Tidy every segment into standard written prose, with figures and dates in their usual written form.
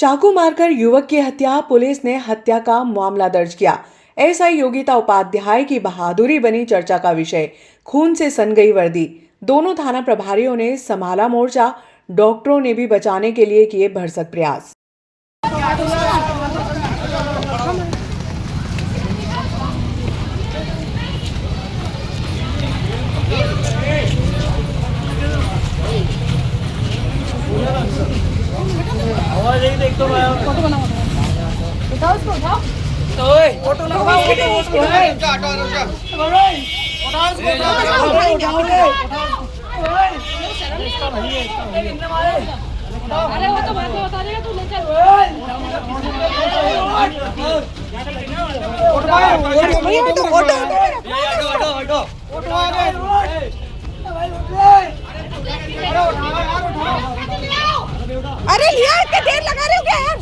चाकू मारकर युवक की हत्या, पुलिस ने हत्या का मामला दर्ज किया। एसआई योगिता उपाध्याय की बहादुरी बनी चर्चा का विषय। खून से सन गई वर्दी। दोनों थाना प्रभारियों ने संभाला मोर्चा। डॉक्टरों ने भी बचाने के लिए किए भरसक प्रयास। आवाज एक देख तो फोटो बनाओ, उठाओ उसको, उठाओ तो फोटो लगवाओ, उठाओ उसको, अरे वो तो बात बता देगा, तू ले चल। अरे यार क्या देर लगा रहे हो क्या यार?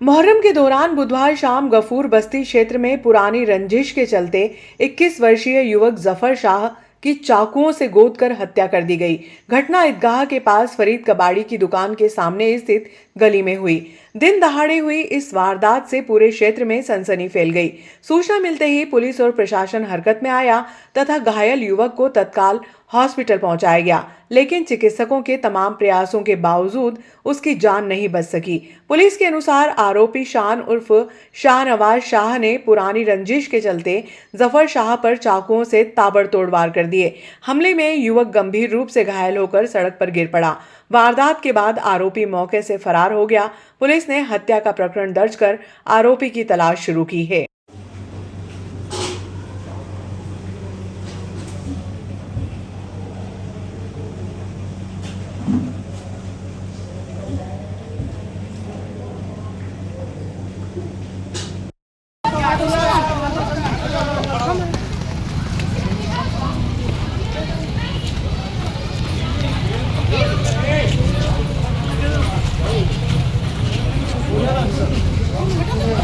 मुहर्रम के दौरान बुधवार शाम गफूर बस्ती क्षेत्र में पुरानी रंजिश के चलते 21 वर्षीय युवक जफर शाह की चाकुओं से गोदकर हत्या कर दी गई। घटना ईदगाह के पास फरीद कबाड़ी की दुकान के सामने स्थित गली में हुई। दिन दहाड़े हुई इस वारदात से पूरे क्षेत्र में सनसनी फैल गई। सूचना मिलते ही पुलिस और प्रशासन हरकत में आया तथा घायल युवक को तत्काल हॉस्पिटल पहुंचाया गया, लेकिन चिकित्सकों के तमाम प्रयासों के बावजूद उसकी जान नहीं बच सकी। पुलिस के अनुसार आरोपी शान उर्फ शाहनवाज शाह ने पुरानी रंजिश के चलते जफर शाह पर चाकुओं से ताबड़तोड़ वार कर दिए। हमले में युवक गंभीर रूप से घायल होकर सड़क पर गिर पड़ा। वारदात के बाद आरोपी मौके से फरार हो गया। पुलिस ने हत्या का प्रकरण दर्ज कर आरोपी की तलाश शुरू की है।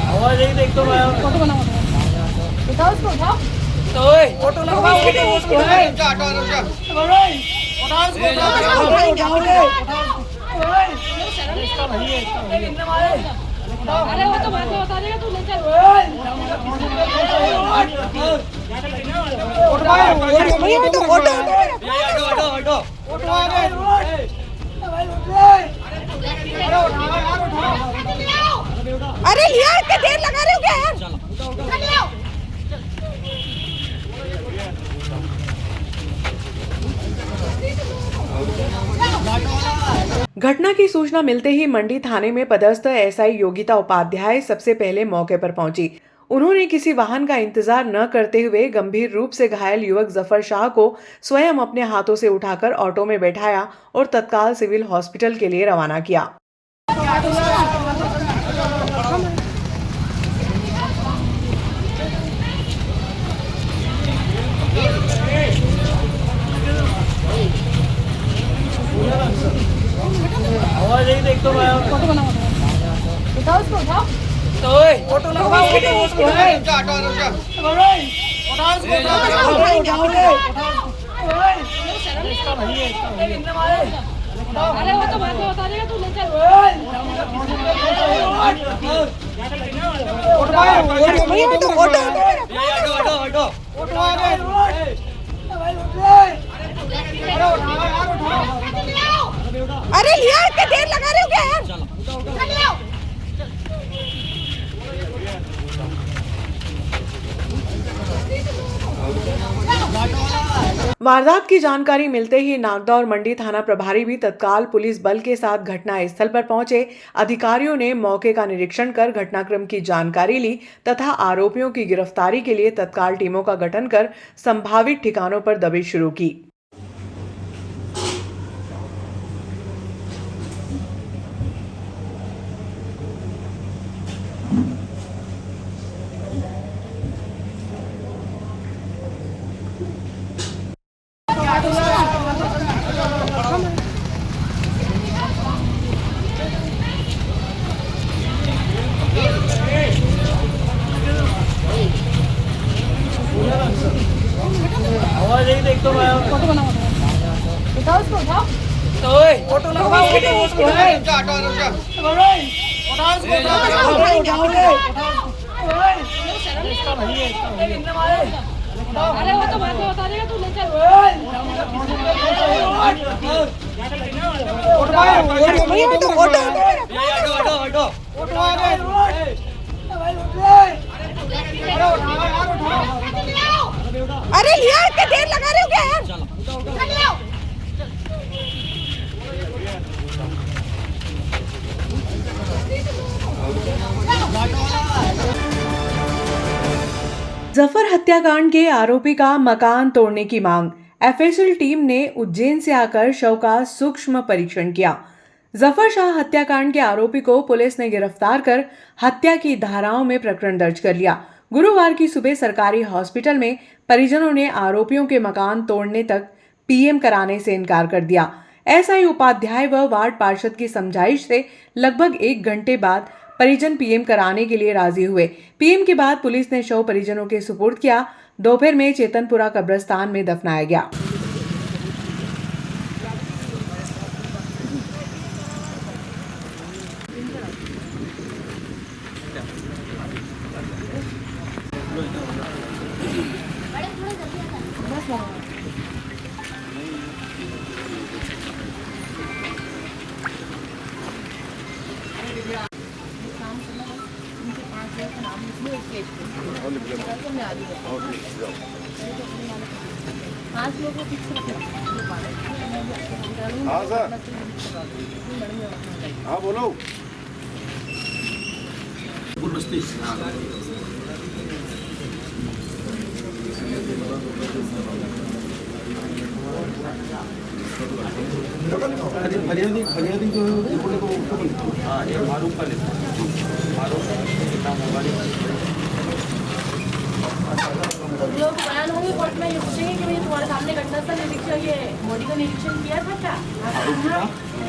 आवाज एक देख तो फोटो बनाओ, उठाओ उसको, उठाओ तो फोटो लगवाओ, उठाओ उसको, अरे वो तो बात बता देगा, तू ले चल। अरे यार क्या देर लगा रहे हो क्या यार? घटना की सूचना मिलते ही मंडी थाने में पदस्थ एसआई योगिता उपाध्याय सबसे पहले मौके पर पहुंची। उन्होंने किसी वाहन का इंतजार न करते हुए गंभीर रूप से घायल युवक जफर शाह को स्वयं अपने हाथों से उठाकर ऑटो में बैठाया और तत्काल सिविल हॉस्पिटल के लिए रवाना किया। आवाज एक देख तो फोटो बनाओ, उठाओ उसको, उठाओ तो फोटो लगवाओ, उठाओ उसको, अरे वो तो बात बता देगा, तू ले चल। अरे यार क्या देर लगा रहे हो क्या यार? वारदात की जानकारी मिलते ही नागदा और मंडी थाना प्रभारी भी तत्काल पुलिस बल के साथ घटना स्थल पर पहुंचे। अधिकारियों ने मौके का निरीक्षण कर घटनाक्रम की जानकारी ली तथा आरोपियों की गिरफ्तारी के लिए तत्काल टीमों का गठन कर संभावित ठिकानों पर दबिश शुरू की। और यही देख तो मैं फोटो बनाओ उठाओ उसको उठाओ ओए फोटो लगवाओ उसको ओए उठाओ उसको अरे वो तो बात बता देगा तू ले चल अरे लिया इतनी देर लगा रहे हो क्या यार जफर हत्याकांड के आरोपी का मकान तोड़ने की मांग। एफएसएल टीम ने उज्जैन से आकर शव का सूक्ष्म परीक्षण किया। जफर शाह हत्याकांड के आरोपी को पुलिस ने गिरफ्तार कर हत्या की धाराओं में प्रकरण दर्ज कर लिया। गुरुवार की सुबह सरकारी हॉस्पिटल में परिजनों ने आरोपियों के मकान तोड़ने तक पीएम कराने से इनकार कर दिया। एसआई उपाध्याय व वार्ड पार्षद की समझाइश से लगभग 1 घंटे बाद परिजन पीएम कराने के लिए राजी हुए। पीएम के बाद पुलिस ने शव परिजनों के सुपुर्द किया। दोपहर में चेतनपुरा कब्रिस्तान में दफनाया गया। हाँ सर, हाँ बोलो। फरियादी जो हाँ ये मारूफ का लोग बयान होंगे कोर्ट में ये पूछेंगे कि भाई तुम्हारे सामने घटनास्थल निरीक्षण ये बॉडी का निरीक्षण किया था क्या?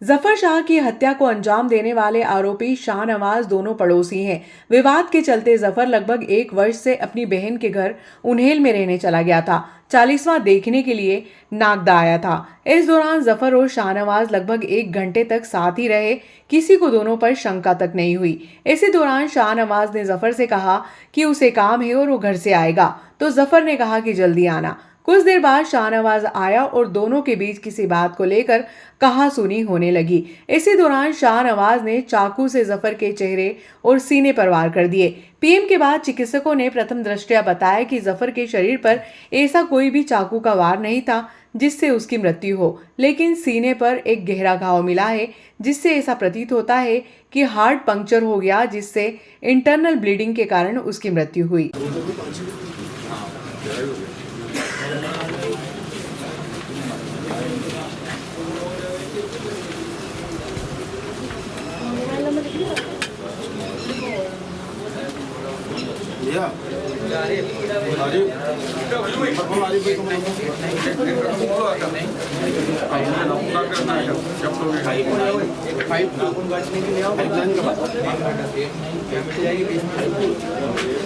जफर शाह की हत्या को अंजाम देने वाले आरोपी शाहनवाज दोनों पड़ोसी हैं। विवाद के चलते जफर लगभग 1 वर्ष से अपनी बहन के घर उन्हेल में रहने चला गया था। 40वां देखने के लिए नागदा आया था। इस दौरान जफर और शाहनवाज लगभग 1 घंटे तक साथ ही रहे। किसी को दोनों पर शंका तक नहीं हुई। इसी दौरान शाहनवाज ने जफर से कहा कि उसे काम है और वो घर से आएगा, तो जफर ने कहा कि जल्दी आना। कुछ देर बाद शाहनवाज आया और दोनों के बीच किसी बात को लेकर कहासुनी होने लगी। इसी दौरान शाहनवाज ने चाकू से जफर के चेहरे और सीने पर वार कर दिए। पीएम के बाद चिकित्सकों ने प्रथम दृष्टया बताया कि जफर के शरीर पर ऐसा कोई भी चाकू का वार नहीं था जिससे उसकी मृत्यु हो, लेकिन सीने पर एक गहरा घाव मिला है जिससे ऐसा प्रतीत होता है कि हार्ट पंक्चर हो गया, जिससे इंटरनल ब्लीडिंग के कारण उसकी मृत्यु हुई।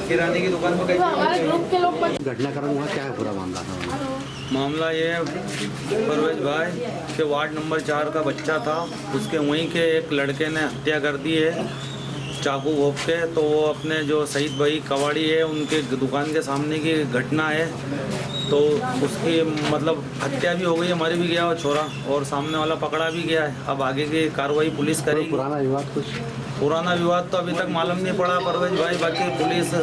किराने की दुकान पर घटनाक्रम हुआ क्या है पूरा मामला ये है, परवेज भाई के वार्ड नंबर 4 का बच्चा था, उसके वहीं के एक लड़के ने हत्या कर दी है चाकू घोंप के। तो वो अपने जो शहीद भाई कवाड़ी है उनके दुकान के सामने की घटना है, तो उसकी मतलब हत्या भी हो गई है, मर भी गया वो छोरा और सामने वाला पकड़ा भी गया है। अब आगे की कार्रवाई पुलिस करेगी। पुराना विवाद पुराना विवाद तो अभी तक मालूम नहीं पड़ा परवेज भाई, बाकी पुलिस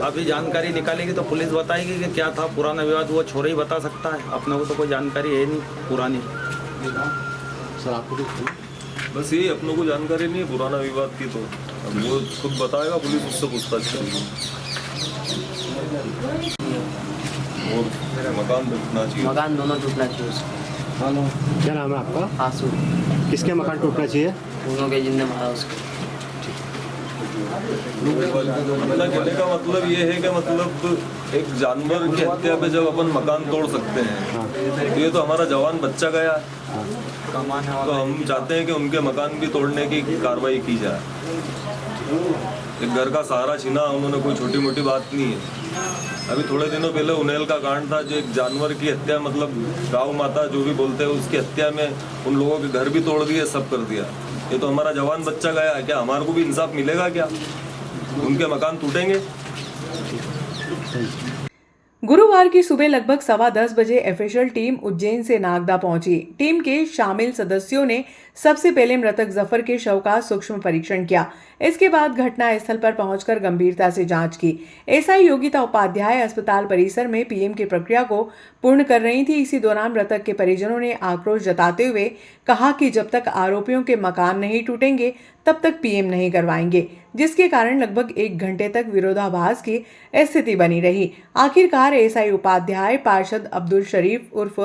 अभी जानकारी निकालेगी तो पुलिस बताएगी कि क्या था पुराना विवाद। वो छोरा ही बता सकता है, अपने को तो कोई जानकारी है नहीं पुरानी। सर आपको बस यही, अपनों को जानकारी नहीं है पुराना विवाद की, तो अब वो खुद बताएगा, पुलिस उससे पूछताछ करेगी। और मकान टूटना चाहिए, मकान दोनों टूटना चाहिए उसका। क्या नाम है आपका? आंसू किसके मकान टूटना चाहिए? दोनों के जिन्ने मारा उसको। अपना कहने का मतलब ये है कि मतलब एक जानवर की हत्या पे जब अपन मकान तोड़ सकते हैं, तो ये तो हमारा जवान बच्चा गया, तो हम चाहते हैं कि उनके मकान भी तोड़ने की कार्रवाई की जाए। एक घर का सहारा छीना उन्होंने, कोई छोटी मोटी बात नहीं है। अभी थोड़े दिनों पहले उनेल का कांड था, जो एक जानवर की हत्या, मतलब गाँव माता जो भी बोलते हैं, उसकी हत्या में उन लोगों के घर भी तोड़ दिए, सब कर दिया। ये तो हमारा जवान बच्चा गया, क्या हमारे को भी इंसाफ मिलेगा? क्या उनके मकान टूटेंगे? गुरुवार की सुबह लगभग 10:15 बजे ऑफिशियल टीम उज्जैन से नागदा पहुंची। टीम के शामिल सदस्यों ने सबसे पहले मृतक जफर के शव का सूक्ष्म परीक्षण किया। इसके बाद घटना स्थल पर पहुंचकर गंभीरता से जांच की। एसआई योगिता उपाध्याय अस्पताल परिसर में पीएम की प्रक्रिया को पूर्ण कर रही थी। इसी दौरान मृतक के परिजनों ने आक्रोश जताते हुए कहा कि जब तक आरोपियों के मकान नहीं टूटेंगे तब तक पीएम नहीं करवाएंगे, जिसके कारण लगभग 1 घंटे तक विरोधाभास की स्थिति बनी रही। आखिरकार एसआई उपाध्याय पार्षद अब्दुल शरीफ उर्फ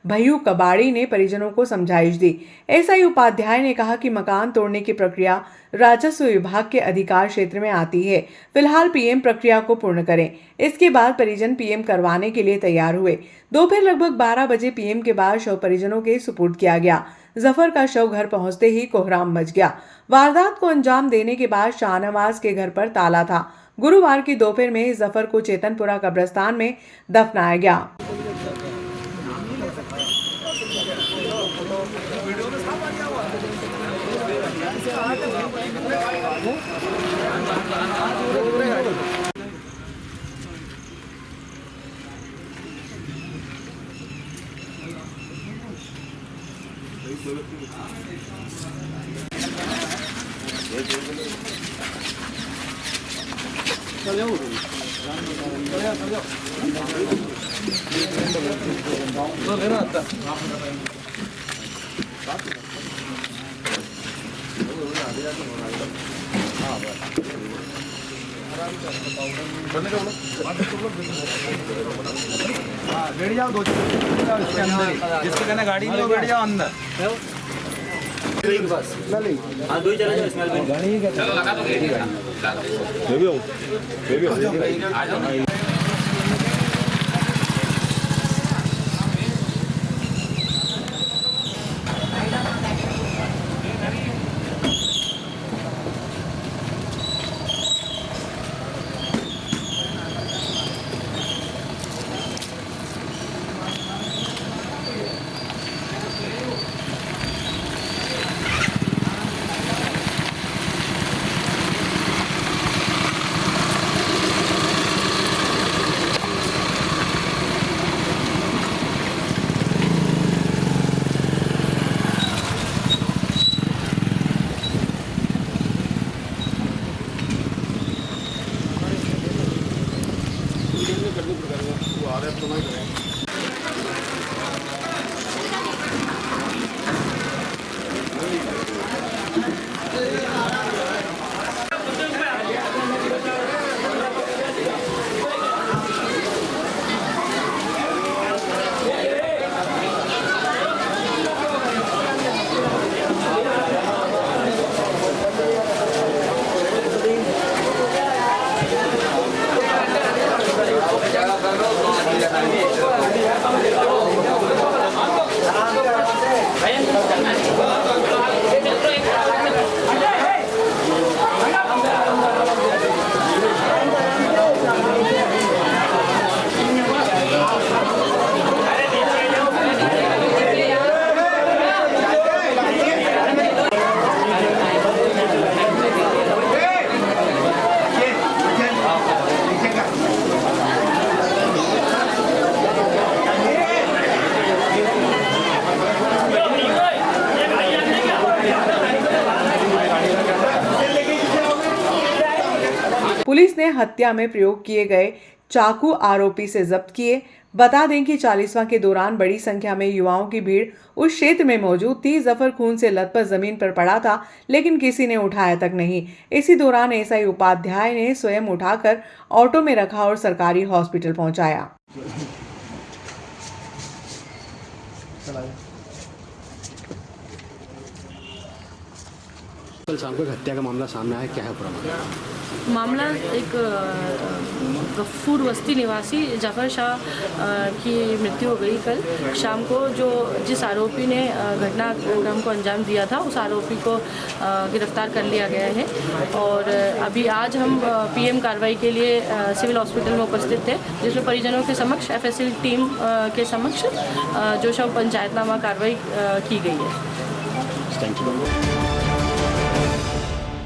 भय्यू कबाड़ी ने परिजनों को समझाइश दी। एसआई उपाध्याय ने कहा कि मकान तोड़ने की प्रक्रिया राजस्व विभाग के अधिकार क्षेत्र में आती है। फिलहाल पीएम प्रक्रिया को पूर्ण करें। इसके बाद परिजन पीएम करवाने के लिए तैयार हुए। दोपहर लगभग 12 बजे पीएम के बाद शव परिजनों के सुपुर्द किया गया। जफर का शव घर पहुंचते ही कोहराम मच गया। वारदात को अंजाम देने के बाद शाहनवाज के घर पर ताला था। गुरुवार की दोपहर में जफर को चेतनपुरा कब्रिस्तान में दफनाया गया। बैठ जाओ, दो इसके अंदर ही, जिसके कहना गाड़ी नहीं हो बैठ जाओ अंदर। हाँ, दो ही चले जाओ, इसमें गाड़ी चलो लगा दो। पुलिस ने हत्या में प्रयोग किए गए चाकू आरोपी से जब्त किए। बता दें कि 40वां के दौरान बड़ी संख्या में युवाओं की भीड़ उस क्षेत्र में मौजूद थी। जफर खून से लथपथ जमीन पर पड़ा था, लेकिन किसी ने उठाया तक नहीं। इसी दौरान एसआई उपाध्याय ने स्वयं उठाकर ऑटो में रखा और सरकारी हॉस्पिटल पहुंचाया। कल शाम को एक हत्या का मामला सामने आया, क्या है पूरा मामला? एक गफूर बस्ती निवासी जफर शाह की मृत्यु हो गई कल शाम को। जिस आरोपी ने घटनाक्रम को अंजाम दिया था, उस आरोपी को गिरफ्तार कर लिया गया है। और अभी आज हम पीएम कार्रवाई के लिए सिविल हॉस्पिटल में उपस्थित थे, जिसमें परिजनों के समक्ष एफएसएल टीम के समक्ष जो शव पंचायतनामा कार्रवाई की गई है। Thank you.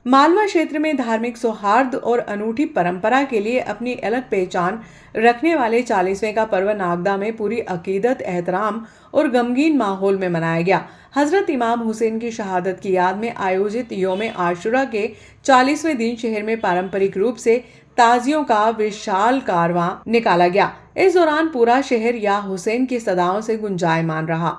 मालवा क्षेत्र में धार्मिक सौहार्द और अनूठी परंपरा के लिए अपनी अलग पहचान रखने वाले 40वें का पर्व नागदा में पूरी अकीदत, एहतराम और गमगीन माहौल में मनाया गया। हजरत इमाम हुसैन की शहादत की याद में आयोजित योम आशुरा के 40वें दिन शहर में पारंपरिक रूप से ताजियों का विशाल कारवां निकाला गया। इस दौरान पूरा शहर या हुसैन की सदाओं से गुंजायमान रहा।